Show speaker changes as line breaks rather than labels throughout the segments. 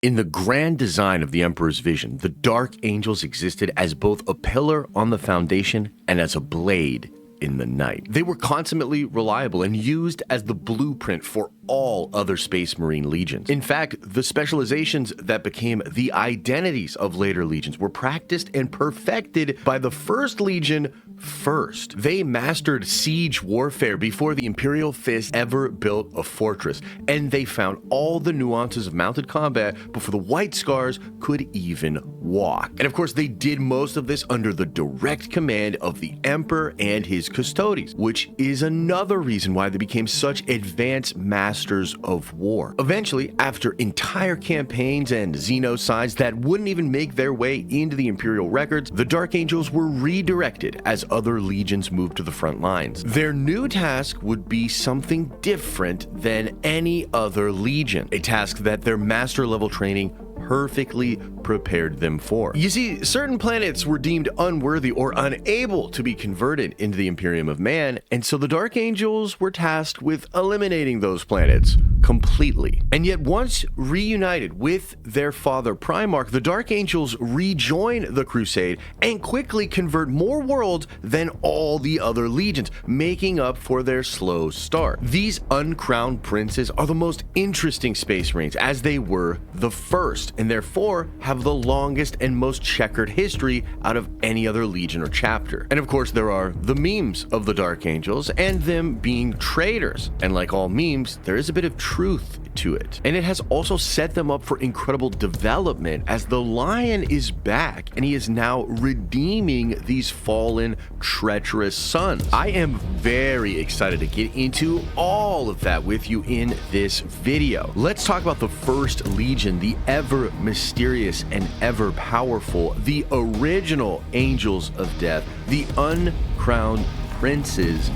In the grand design of the Emperor's vision, the Dark Angels existed as both a pillar on the foundation and as a blade in the night. They were consummately reliable and used as the blueprint for all other Space Marine legions. In fact, the specializations that became the identities of later legions were practiced and perfected by the first legion first. They mastered siege warfare before the Imperial Fist ever built a fortress, and they found all the nuances of mounted combat before the White Scars could even walk. And of course, they did most of this under the direct command of the Emperor and his custodies, which is another reason why they became such advanced masters of war. Eventually, after entire campaigns and xenocides that wouldn't even make their way into the Imperial records, the Dark Angels were redirected as other legions moved to the front lines. Their new task would be something different than any other legion, a task that their master level training perfectly prepared them for. You see, certain planets were deemed unworthy or unable to be converted into the Imperium of Man, and so the Dark Angels were tasked with eliminating those planets completely. And yet, once reunited with their father Primarch, the Dark Angels rejoin the Crusade and quickly convert more worlds than all the other legions, making up for their slow start. These uncrowned princes are the most interesting Space Marines, as they were the first, and therefore have the longest and most checkered history out of any other legion or chapter. And of course, there are the memes of the Dark Angels and them being traitors. And like all memes, there is a bit of truth to it. And it has also set them up for incredible development, as the Lion is back and he is now redeeming these fallen, treacherous sons. I am very excited to get into all of that with you in this video. Let's talk about the first legion, the ever mysterious and ever powerful, the original Angels of Death, the uncrowned princes,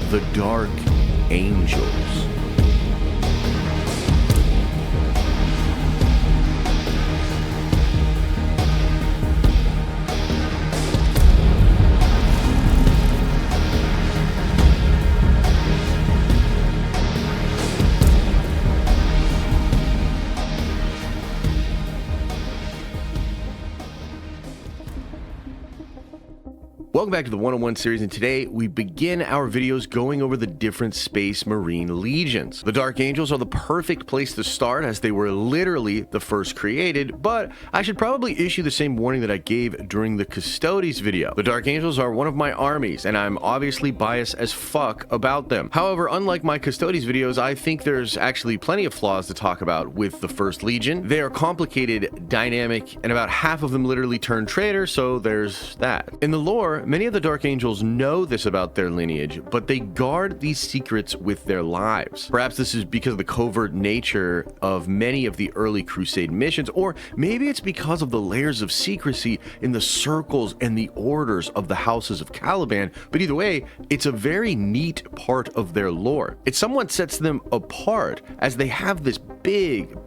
the Dark Angels. Welcome back to the 101 series, and today we begin our videos going over the different Space Marine legions. The Dark Angels are the perfect place to start, as they were literally the first created, but I should probably issue the same warning that I gave during the Custodes video. The Dark Angels are one of my armies, and I'm obviously biased as fuck about them. However, unlike my Custodes videos, I think there's actually plenty of flaws to talk about with the first legion. They are complicated, dynamic, and about half of them literally turn traitor, so there's that. In the lore, many of the Dark Angels know this about their lineage, but they guard these secrets with their lives. Perhaps this is because of the covert nature of many of the early Crusade missions, or maybe it's because of the layers of secrecy in the circles and the orders of the houses of Caliban, but either way, it's a very neat part of their lore. It somewhat sets them apart, as they have this big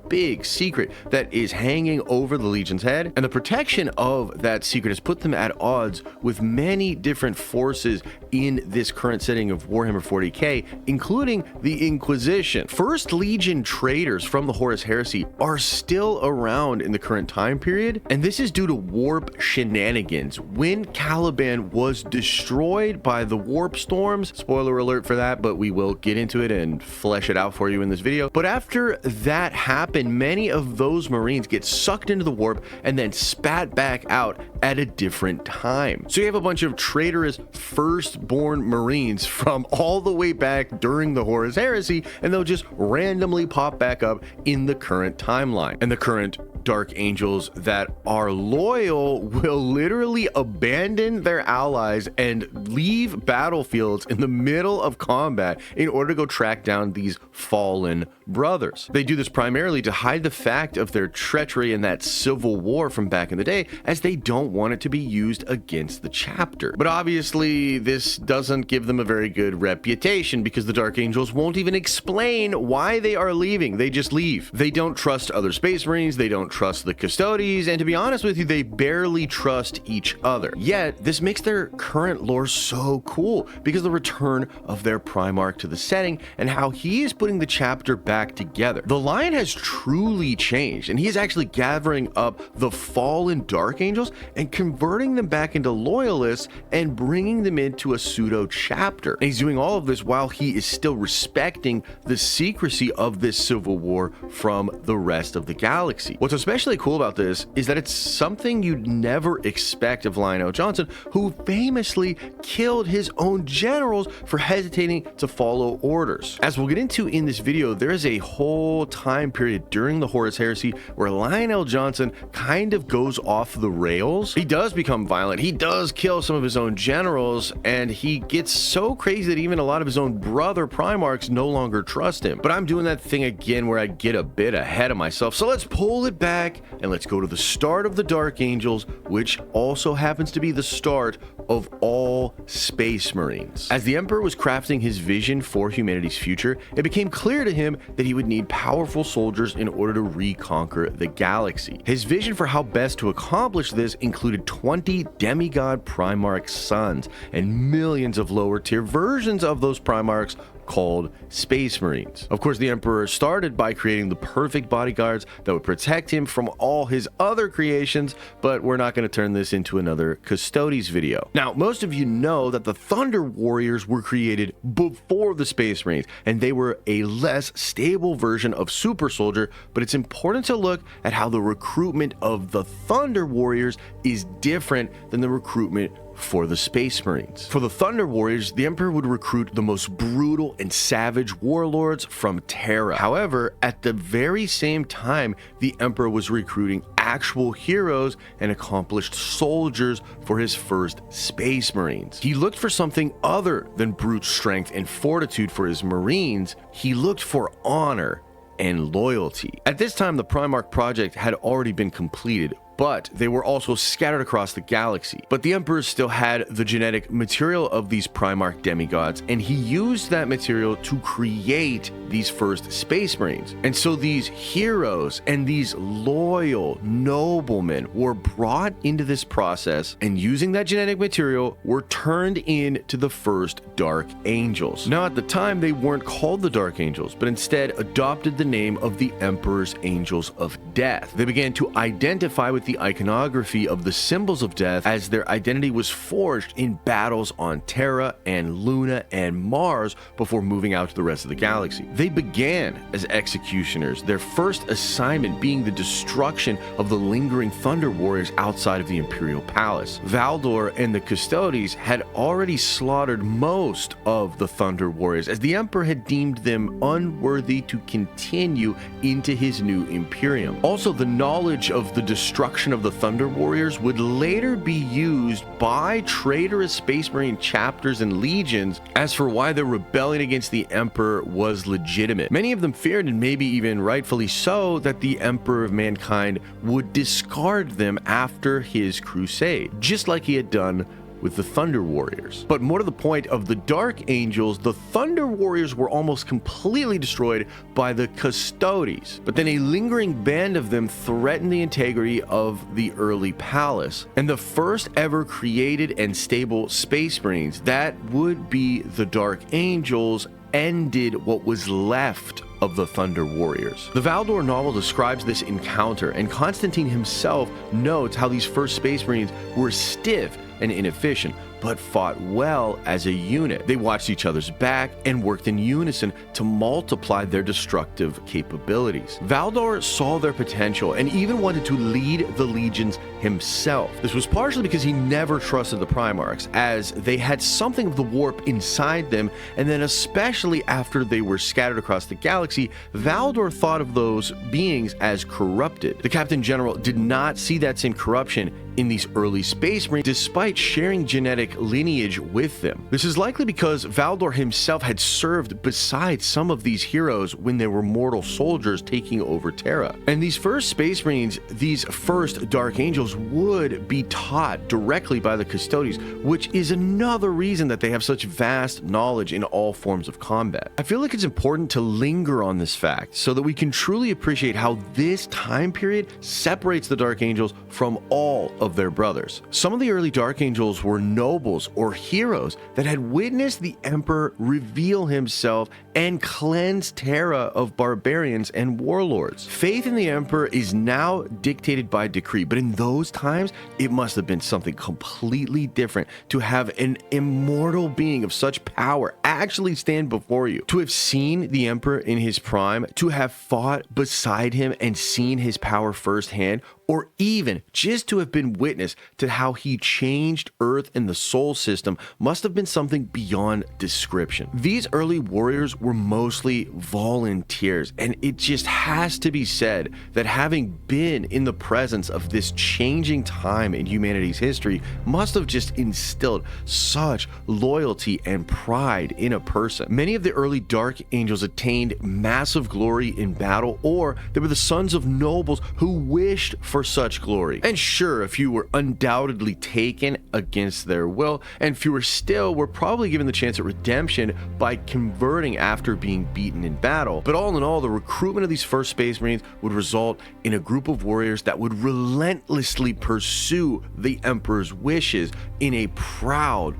secret that is hanging over the Legion's head, and the protection of that secret has put them at odds with many different forces in this current setting of Warhammer 40K, including the Inquisition. First Legion traitors from the Horus heresy are still around in the current time period, and this is due to warp shenanigans. When Caliban was destroyed by the warp storms, spoiler alert for that, but we will get into it and flesh it out for you in this video. But after that happened, many of those Marines get sucked into the warp and then spat back out at a different time. So you have a bunch of traitorous firstborn Marines from all the way back during the Horus heresy, and they'll just randomly pop back up in the current timeline. And the current Dark Angels that are loyal will literally abandon their allies and leave battlefields in the middle of combat in order to go track down these fallen brothers. They do this primarily to hide the fact of their treachery in that civil war from back in the day, as they don't want it to be used against the chapter. But obviously, this doesn't give them a very good reputation, because the Dark Angels won't even explain why they are leaving. They just leave. They don't trust other Space Marines, they don't trust the Custodes, and to be honest with you, they barely trust each other. Yet, this makes their current lore so cool because of the return of their Primarch to the setting and how he is putting the chapter back together. The Lion has truly changed, and he is actually gathering up the fallen Dark Angels and converting them back into loyalists and bringing them into a pseudo chapter. And he's doing all of this while he is still respecting the secrecy of this civil war from the rest of the galaxy. What's especially cool about this is that it's something you'd never expect of Lionel Johnson, who famously killed his own generals for hesitating to follow orders. As we'll get into in this video, there is a whole time period during the Horus heresy where Lionel Johnson kind of goes off the rails. He does become violent, he does kill some of his own generals, and he gets so crazy that even a lot of his own brother Primarchs no longer trust him. But I'm doing that thing again where I get a bit ahead of myself, so let's pull it back and let's go to the start of the Dark Angels, which also happens to be the start of all Space Marines. As the Emperor was crafting his vision for humanity's future, it became clear to him that he would need powerful soldiers in order to reconquer the galaxy. His vision for how best to accomplish this included 20 demigod Primarch sons and millions of lower tier versions of those Primarchs called Space Marines. Of course, the Emperor started by creating the perfect bodyguards that would protect him from all his other creations, but we're not going to turn this into another Custodes video. Now, most of you know that the Thunder Warriors were created before the Space Marines, and they were a less stable version of Super Soldier, but it's important to look at how the recruitment of the Thunder Warriors is different than the recruitment for the Space Marines. For the Thunder Warriors, the Emperor would recruit the most brutal and savage warlords from Terra. However, at the very same time, the Emperor was recruiting actual heroes and accomplished soldiers for his first Space Marines. He looked for something other than brute strength and fortitude for his Marines. He looked for honor and loyalty. At this time, the Primarch project had already been completed, but they were also scattered across the galaxy. But the Emperor still had the genetic material of these Primarch demigods, and he used that material to create these first Space Marines. And so these heroes and these loyal noblemen were brought into this process, and using that genetic material were turned into the first Dark Angels. Now, at the time, they weren't called the Dark Angels, but instead adopted the name of the Emperor's Angels of Death. They began to identify with the iconography of the symbols of death as their identity was forged in battles on Terra and Luna and Mars before moving out to the rest of the galaxy. They began as executioners, their first assignment being the destruction of the lingering Thunder Warriors outside of the Imperial Palace. Valdor and the Custodes had already slaughtered most of the Thunder Warriors, as the Emperor had deemed them unworthy to continue into his new Imperium. Also, the knowledge of the destruction of the Thunder Warriors would later be used by traitorous Space Marine chapters and legions as for why their rebellion against the Emperor was legitimate. Many of them feared, and maybe even rightfully so, that the Emperor of Mankind would discard them after his crusade, just like he had done with the Thunder Warriors. But more to the point of the Dark Angels, the Thunder Warriors were almost completely destroyed by the Custodes, but then a lingering band of them threatened the integrity of the early palace, and the first ever created and stable Space Marines, that would be the Dark Angels, ended what was left of the Thunder Warriors. The Valdor novel describes this encounter, and Constantine himself notes how these first Space Marines were stiff and inefficient, but fought well as a unit. They watched each other's back and worked in unison to multiply their destructive capabilities. Valdor saw their potential and even wanted to lead the legions himself. This was partially because he never trusted the Primarchs, as they had something of the warp inside them, and then especially after they were scattered across the galaxy, Valdor thought of those beings as corrupted. The Captain General did not see that same corruption in these early Space Marines, despite sharing genetic godlike lineage with them. This is likely because Valdor himself had served beside some of these heroes when they were mortal soldiers taking over Terra. And these first Space Marines, these first Dark Angels, would be taught directly by the Custodes, which is another reason that they have such vast knowledge in all forms of combat. I feel like it's important to linger on this fact so that we can truly appreciate how this time period separates the Dark Angels from all of their brothers. Some of the early Dark Angels were nobles or heroes that had witnessed the Emperor reveal himself and cleanse Terra of barbarians and warlords. Faith in the Emperor is now dictated by decree, but in those times, it must have been something completely different to have an immortal being of such power actually stand before you. To have seen the Emperor in his prime, to have fought beside him and seen his power firsthand, or even just to have been witness to how he changed Earth and the Sol system must have been something beyond description. These early warriors were mostly volunteers, and it just has to be said that having been in the presence of this changing time in humanity's history must have just instilled such loyalty and pride in a person. Many of the early Dark Angels attained massive glory in battle, or they were the sons of nobles who wished for such glory. And sure, a few were undoubtedly taken against their will, and fewer still were probably given the chance at redemption by converting after being beaten in battle. But all in all, the recruitment of these first Space Marines would result in a group of warriors that would relentlessly pursue the Emperor's wishes in a proud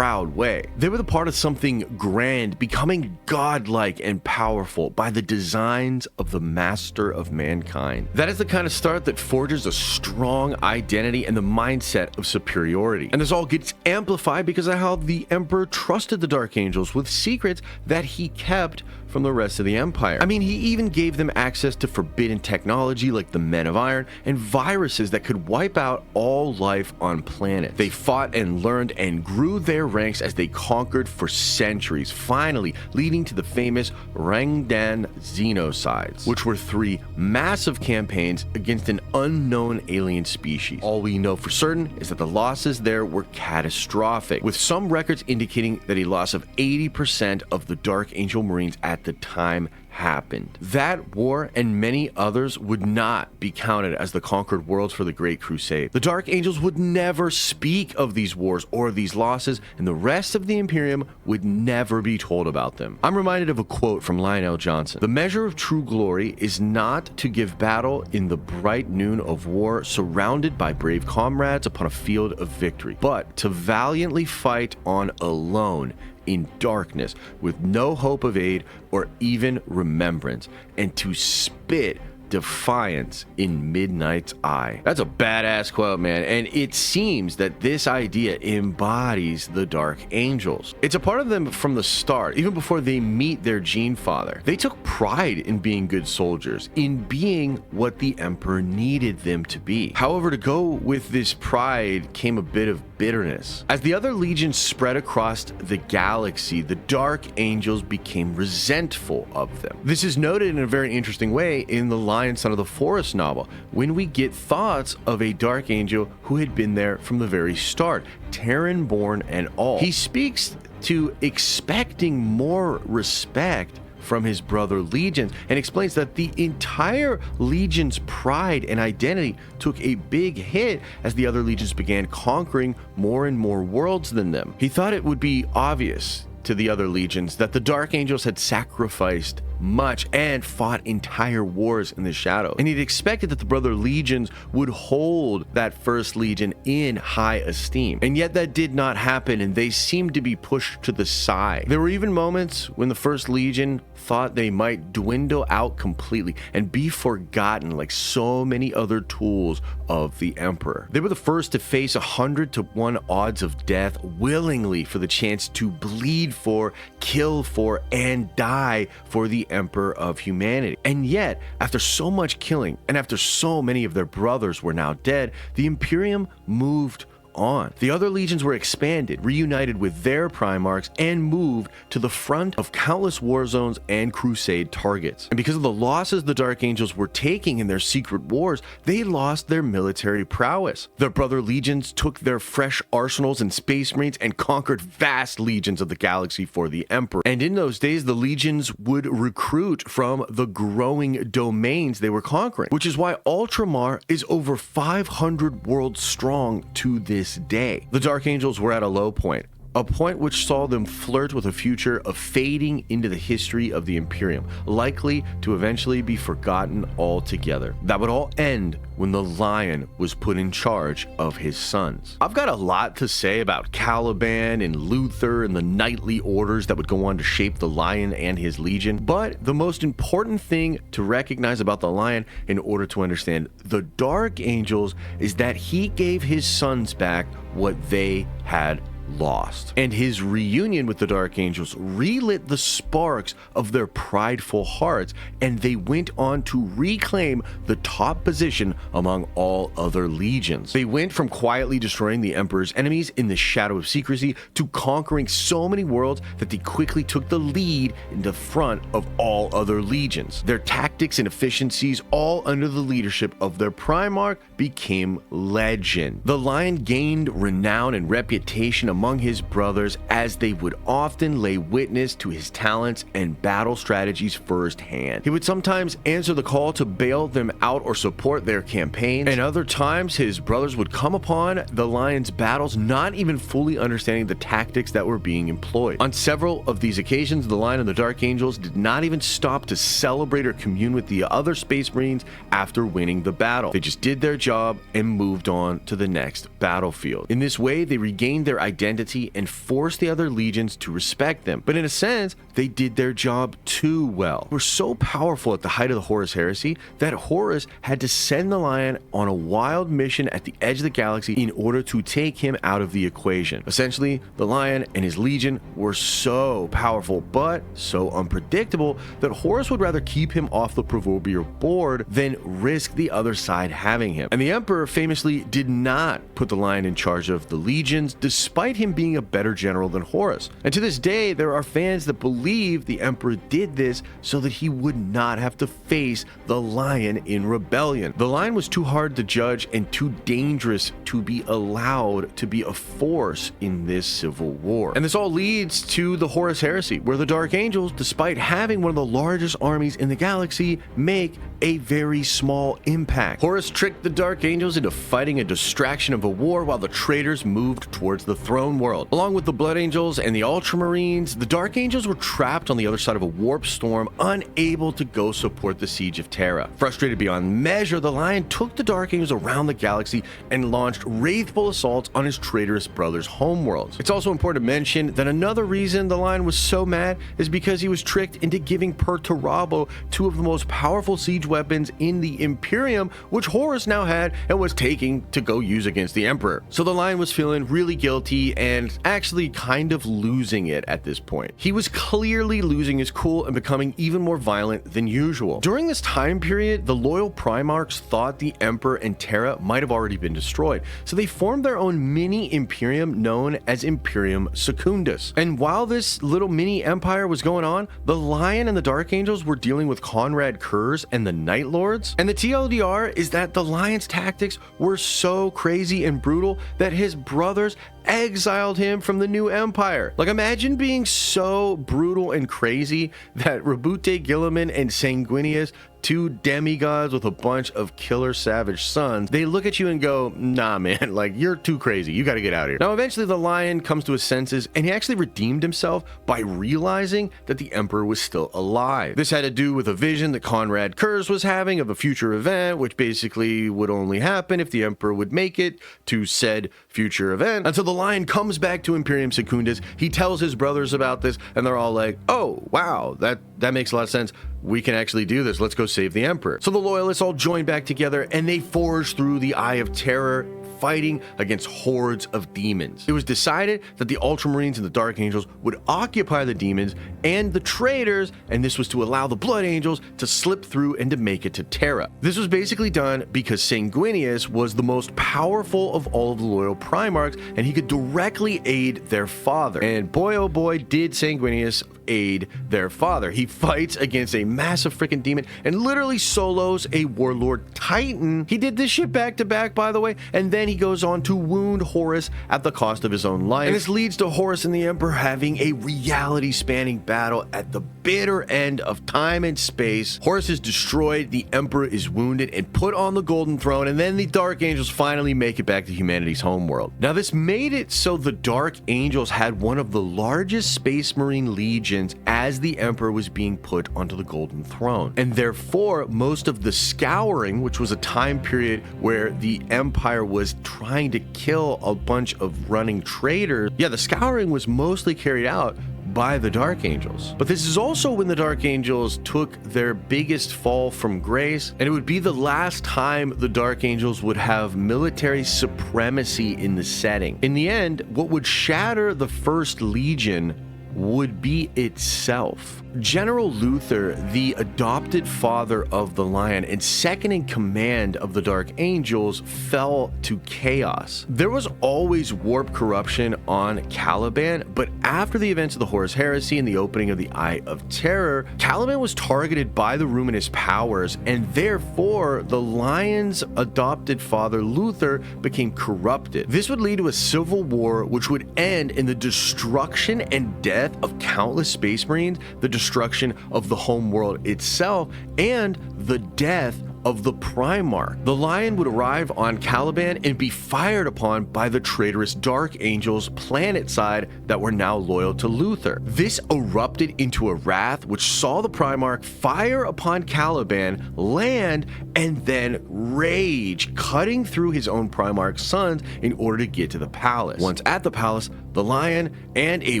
way. They were the part of something grand, becoming godlike and powerful by the designs of the master of mankind. That is the kind of start that forges a strong identity and the mindset of superiority. And this all gets amplified because of how the Emperor trusted the Dark Angels with secrets that he kept from the rest of the Empire. I mean, he even gave them access to forbidden technology like the Men of Iron and viruses that could wipe out all life on planets. They fought and learned and grew their ranks as they conquered for centuries, finally leading to the famous Rangdan Xenocides, which were 3 massive campaigns against an unknown alien species. All we know for certain is that the losses there were catastrophic, with some records indicating that a loss of 80% of the Dark Angel Marines at the time happened. That war and many others would not be counted as the conquered worlds for the Great Crusade. The Dark Angels would never speak of these wars or these losses, and the rest of the Imperium would never be told about them. I'm reminded of a quote from Lionel Johnson. "The measure of true glory is not to give battle in the bright noon of war, surrounded by brave comrades upon a field of victory, but to valiantly fight on alone, in darkness, with no hope of aid or even remembrance, and to spit defiance in midnight's eye." That's a badass quote, man, and it seems that this idea embodies the Dark Angels. It's a part of them from the start, even before they meet their Gene Father. They took pride in being good soldiers, in being what the Emperor needed them to be. However, to go with this pride came a bit of bitterness. As the other legions spread across the galaxy, the Dark Angels became resentful of them. This is noted in a very interesting way in the Lion Son of the Forest novel, when we get thoughts of a Dark Angel who had been there from the very start, Terran born and all. He speaks to expecting more respect from his brother legions and explains that the entire legion's pride and identity took a big hit as the other legions began conquering more and more worlds than them. He thought it would be obvious to the other legions that the Dark Angels had sacrificed much and fought entire wars in the shadow, and he'd expected that the brother legions would hold that first legion in high esteem, and yet that did not happen, and they seemed to be pushed to the side. There were even moments when the first legion thought they might dwindle out completely and be forgotten like so many other tools of the Emperor. They were the first to face 100-to-1 odds of death willingly for the chance to bleed for, kill for, and die for the Emperor of humanity. And yet, after so much killing and after so many of their brothers were now dead, the Imperium moved on. The other legions were expanded, reunited with their Primarchs, and moved to the front of countless war zones and Crusade targets. And because of the losses the Dark Angels were taking in their secret wars, they lost their military prowess. Their brother legions took their fresh arsenals and space marines and conquered vast legions of the galaxy for the Emperor. And in those days, the legions would recruit from the growing domains they were conquering, which is why Ultramar is over 500 worlds strong to this day. The Dark Angels were at a low point, a point which saw them flirt with a future of fading into the history of the Imperium, likely to eventually be forgotten altogether. That would all end when the Lion was put in charge of his sons. I've got a lot to say about Caliban and Luther and the knightly orders that would go on to shape the Lion and his legion, but the most important thing to recognize about the Lion in order to understand the Dark Angels is that he gave his sons back what they had lost. And his reunion with the Dark Angels relit the sparks of their prideful hearts, and they went on to reclaim the top position among all other legions. They went from quietly destroying the Emperor's enemies in the shadow of secrecy to conquering so many worlds that they quickly took the lead in the front of all other legions. Their tactics and efficiencies, all under the leadership of their Primarch, became legend. The Lion gained renown and reputation among his brothers as they would often lay witness to his talents and battle strategies firsthand. He would sometimes answer the call to bail them out or support their campaigns, and other times his brothers would come upon the Lion's battles not even fully understanding the tactics that were being employed. On several of these occasions, the Lion and the Dark Angels did not even stop to celebrate or commune with the other Space Marines after winning the battle. They just did their job and moved on to the next battlefield. In this way, they regained their identity and forced the other legions to respect them. But in a sense, they did their job too well. They were so powerful at the height of the Horus heresy that Horus had to send the Lion on a wild mission at the edge of the galaxy in order to take him out of the equation. Essentially, the Lion and his legion were so powerful but so unpredictable that Horus would rather keep him off the proverbial board than risk the other side having him. And the Emperor famously did not put the Lion in charge of the legions, despite him being a better general than Horus. And to this day, there are fans that believe the Emperor did this so that he would not have to face the Lion in rebellion. The Lion was too hard to judge and too dangerous to be allowed to be a force in this civil war. And this all leads to the Horus heresy, where the Dark Angels, despite having one of the largest armies in the galaxy, make a very small impact. Horus tricked the Dark Angels into fighting a distraction of a war while the traitors moved towards the throne world. Along with the Blood Angels and the Ultramarines, the Dark Angels were trapped on the other side of a warp storm, unable to go support the siege of Terra. Frustrated beyond measure, the Lion took the Dark Angels around the galaxy and launched wrathful assaults on his traitorous brothers' homeworlds. It's also important to mention that another reason the Lion was so mad is because he was tricked into giving Perturabo two of the most powerful siege weapons in the Imperium, which Horus now had and was taking to go use against the Emperor. So the Lion was feeling really guilty and actually kind of losing it at this point. He was clearly losing his cool and becoming even more violent than usual. During this time period, the loyal Primarchs thought the Emperor and Terra might have already been destroyed, so they formed their own mini Imperium known as Imperium Secundus. And while this little mini empire was going on, the Lion and the Dark Angels were dealing with Conrad Kurz and the Night Lords. And the TLDR is that the Lion's tactics were so crazy and brutal that his brothers exiled him from the new empire. Like, imagine being so brutal and crazy that Rabute Gilliman and Sanguinius, two demigods with a bunch of killer savage sons, they look at you and go, nah man, like, you're too crazy, you gotta get out of here. Now eventually the Lion comes to his senses and he actually redeemed himself by realizing that the Emperor was still alive. This had to do with a vision that Conrad Kurz was having of a future event, which basically would only happen if the Emperor would make it to said future event. Until the Lion comes back to Imperium Secundus, he tells his brothers about this and they're all like, oh wow, that makes a lot of sense. We can actually do this. Let's go save the Emperor. So the loyalists all join back together and they forge through the Eye of Terror, fighting against hordes of demons. It was decided that the Ultramarines and the Dark Angels would occupy the demons and the traitors, and this was to allow the Blood Angels to slip through and to make it to Terra. This was basically done because Sanguinius was the most powerful of all of the loyal Primarchs, and he could directly aid their father. And boy oh boy did Sanguinius aid their father. He fights against a massive freaking demon and literally solos a warlord titan. He did this shit back to back, by the way, and then he goes on to wound Horus at the cost of his own life. And this leads to Horus and the Emperor having a reality spanning battle at the bitter end of time and space. Horus is destroyed, the Emperor is wounded and put on the Golden Throne, and then the Dark Angels finally make it back to humanity's homeworld. Now this made it so the Dark Angels had one of the largest Space Marine legions as the Emperor was being put onto the Golden Throne. And therefore, most of the Scouring, which was a time period where the Empire was trying to kill a bunch of running traitors, the Scouring was mostly carried out by the Dark Angels. But this is also when the Dark Angels took their biggest fall from grace, and it would be the last time the Dark Angels would have military supremacy in the setting. In the end, what would shatter the First Legion would be itself. General Luther, the adopted father of the Lion and second in command of the Dark Angels, fell to chaos. There was always warp corruption on Caliban, but after the events of the Horus heresy and the opening of the Eye of Terror, Caliban was targeted by the Ruminous powers, and therefore the Lion's adopted father Luther became corrupted. This would lead to a civil war which would end in the destruction and death of countless Space Marines, the destruction of the home world itself, and the death of the Primarch. The Lion would arrive on Caliban and be fired upon by the traitorous Dark Angels planet side that were now loyal to Luther. This erupted into a wrath which saw the Primarch fire upon Caliban, land, and then rage, cutting through his own Primarch sons in order to get to the palace. Once at the palace, the Lion and a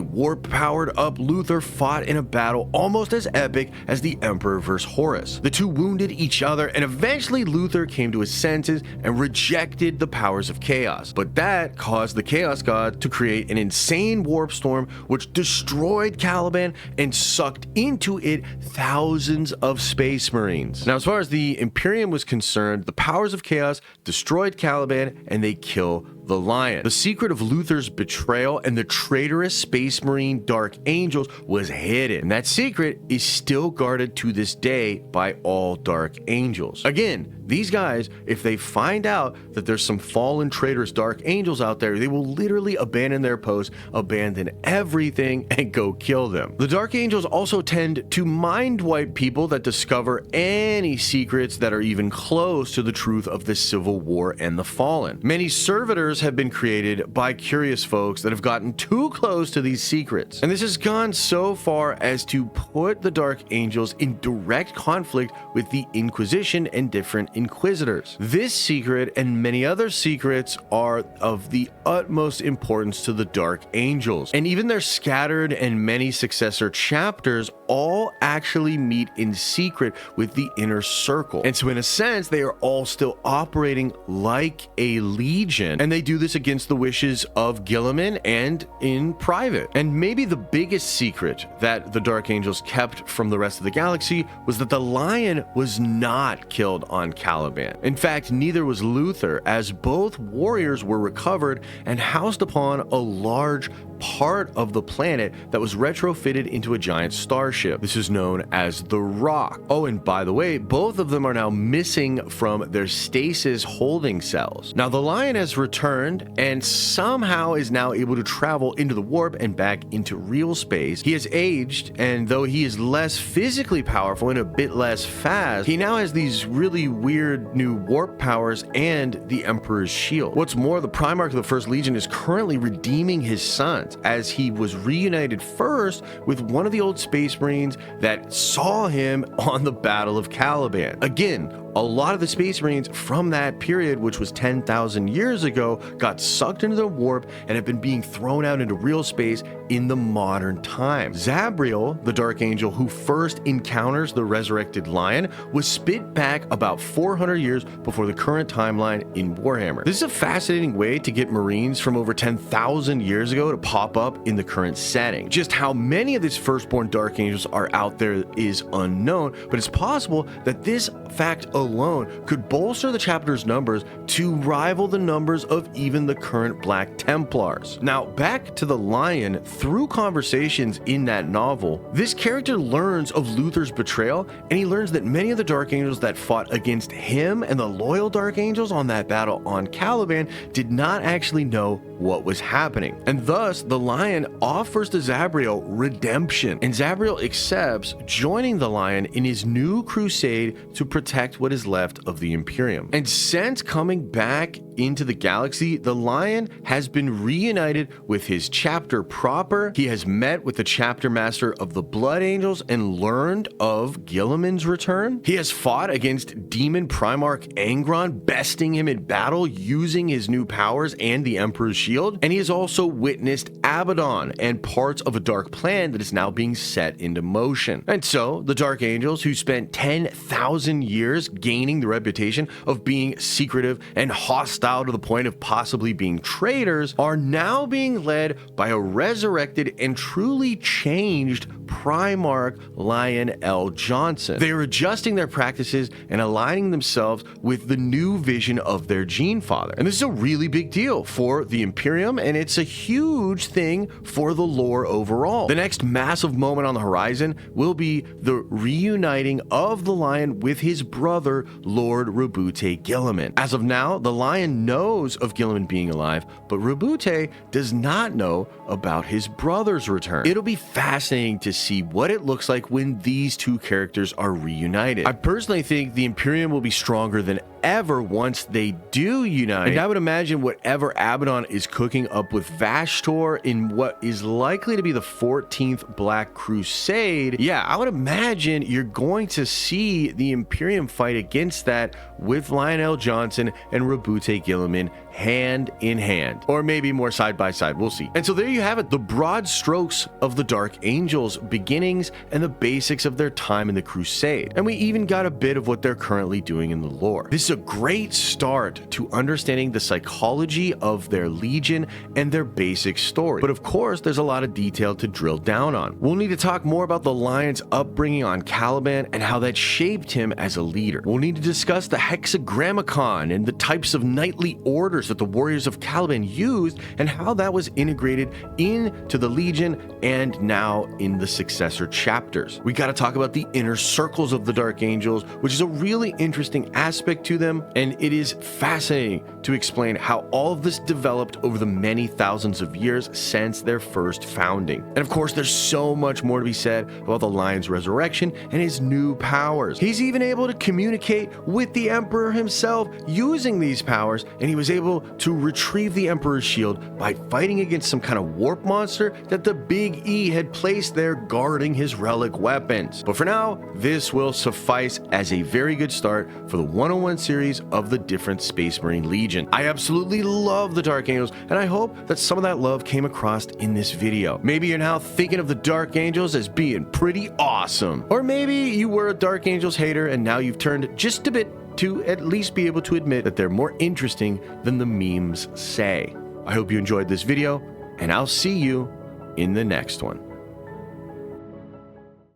warp-powered up Luther fought in a battle almost as epic as the Emperor versus Horus. The two wounded each other, and eventually Luther came to his senses and rejected the powers of chaos. But that caused the Chaos God to create an insane warp storm which destroyed Caliban and sucked into it thousands of Space Marines. Now, as far as the Imperium was concerned, the powers of chaos destroyed Caliban and they kill the Lion. The secret of Luther's betrayal and the traitorous Space Marine Dark Angels was hidden. And that secret is still guarded to this day by all Dark Angels. Again, these guys, if they find out that there's some fallen traitorous Dark Angels out there, they will literally abandon their post, abandon everything, and go kill them. The Dark Angels also tend to mind wipe people that discover any secrets that are even close to the truth of the Civil War and the Fallen. Many servitors have been created by curious folks that have gotten too close to these secrets. And this has gone so far as to put the Dark Angels in direct conflict with the Inquisition and different Inquisitors. This secret and many other secrets are of the utmost importance to the Dark Angels, and even their scattered and many successor chapters all actually meet in secret with the Inner Circle. And so in a sense, they are all still operating like a legion, and they do this against the wishes of Guilliman and in private. And maybe the biggest secret that the Dark Angels kept from the rest of the galaxy was that the Lion was not killed on Caliban. In fact, neither was Luther, as both warriors were recovered and housed upon a large part of the planet that was retrofitted into a giant starship. This is known as the Rock. Oh, and by the way, both of them are now missing from their stasis holding cells. Now, the Lion has returned and somehow is now able to travel into the warp and back into real space. He has aged, and though he is less physically powerful and a bit less fast, he now has these really weird new warp powers and the Emperor's shield. What's more, the Primarch of the First Legion is currently redeeming his sons, as he was reunited first with one of the old Space Marines that saw him on the Battle of Caliban. Again, a lot of the Space Marines from that period, which was 10,000 years ago, got sucked into the warp and have been being thrown out into real space in the modern time. Zabriel, the Dark Angel who first encounters the resurrected lion, was spit back about 400 years before the current timeline in Warhammer. This is a fascinating way to get Marines from over 10,000 years ago to pop up in the current setting. Just how many of these firstborn Dark Angels are out there is unknown, but it's possible that this fact alone could bolster the chapter's numbers to rival the numbers of even the current Black Templars. Now, back to the lion. Through conversations in that novel, this character learns of Luther's betrayal, and he learns that many of the Dark Angels that fought against him and the loyal Dark Angels on that battle on Caliban did not actually know what was happening. And thus, the lion offers to Zabriel redemption, and Zabriel accepts, joining the lion in his new crusade to protect what is left of the Imperium. And since coming back into the galaxy, the lion has been reunited with his chapter proper. He has met with the chapter master of the Blood Angels and learned of Guilliman's return. He has fought against Demon Primarch Angron, besting him in battle using his new powers and the Emperor's shield. And he has also witnessed Abaddon and parts of a dark plan that is now being set into motion. And so the Dark Angels, who spent 10,000 years gaining the reputation of being secretive and hostile to the point of possibly being traitors, are now being led by a resurrected and truly changed Primarch Lion L. Johnson. They are adjusting their practices and aligning themselves with the new vision of their Gene Father. And this is a really big deal for the Imperium, and it's a huge thing for the lore overall. The next massive moment on the horizon will be the reuniting of the Lion with his brother, Lord Rabute Guilliman. As of now, the Lion knows of Guilliman being alive, but Rabute does not know about his brother's return. It'll be fascinating to see what it looks like when these two characters are reunited. I personally think the Imperium will be stronger than ever once they do unite, and I would imagine whatever Abaddon is cooking up with Vashtor in what is likely to be the 14th Black Crusade, yeah, I would imagine you're going to see the Imperium fight against that with Lionel Johnson and Rabute Guilliman hand in hand, or maybe more side by side, we'll see. And so there you have it, the broad strokes of the Dark Angels' beginnings and the basics of their time in the Crusade. And we even got a bit of what they're currently doing in the lore. This is a great start to understanding the psychology of their legion and their basic story. But of course, there's a lot of detail to drill down on. We'll need to talk more about the Lion's upbringing on Caliban and how that shaped him as a leader. We'll need to discuss the Hexagrammicon and the types of knightly orders that the warriors of Caliban used and how that was integrated into the Legion and now in the successor chapters. We got to talk about the inner circles of the Dark Angels, which is a really interesting aspect to them, and it is fascinating to explain how all of this developed over the many thousands of years since their first founding. And of course, there's so much more to be said about the Lion's resurrection and his new powers. He's even able to communicate with the Emperor himself using these powers, and he was able to retrieve the Emperor's shield by fighting against some kind of warp monster that the Big E had placed there guarding his relic weapons. But for now, this will suffice as a very good start for the 101 series of the different Space Marine Legion. I absolutely love the Dark Angels, and I hope that some of that love came across in this video. Maybe you're now thinking of the Dark Angels as being pretty awesome. Or maybe you were a Dark Angels hater and now you've turned just a bit to at least be able to admit that they're more interesting than the memes say. I hope you enjoyed this video, and I'll see you in the next one.